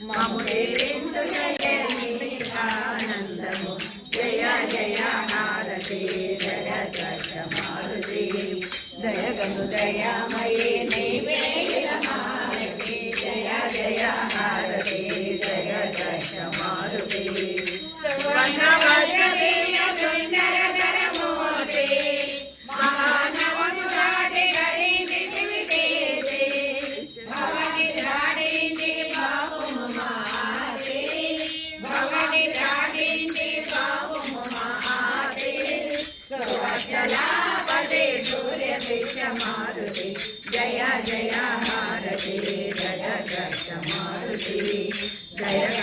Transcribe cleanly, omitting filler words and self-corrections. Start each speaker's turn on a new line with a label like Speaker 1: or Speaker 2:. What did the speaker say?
Speaker 1: మముదేవిందు జయ నీకానందము జయ జయ హారతి జయ జయ మారుతి దయగను దయామయే నీవే హారతి జయ జయ హారతి జయ జయ మారుతి मारुति जय जय हारति जय जय मारुति जय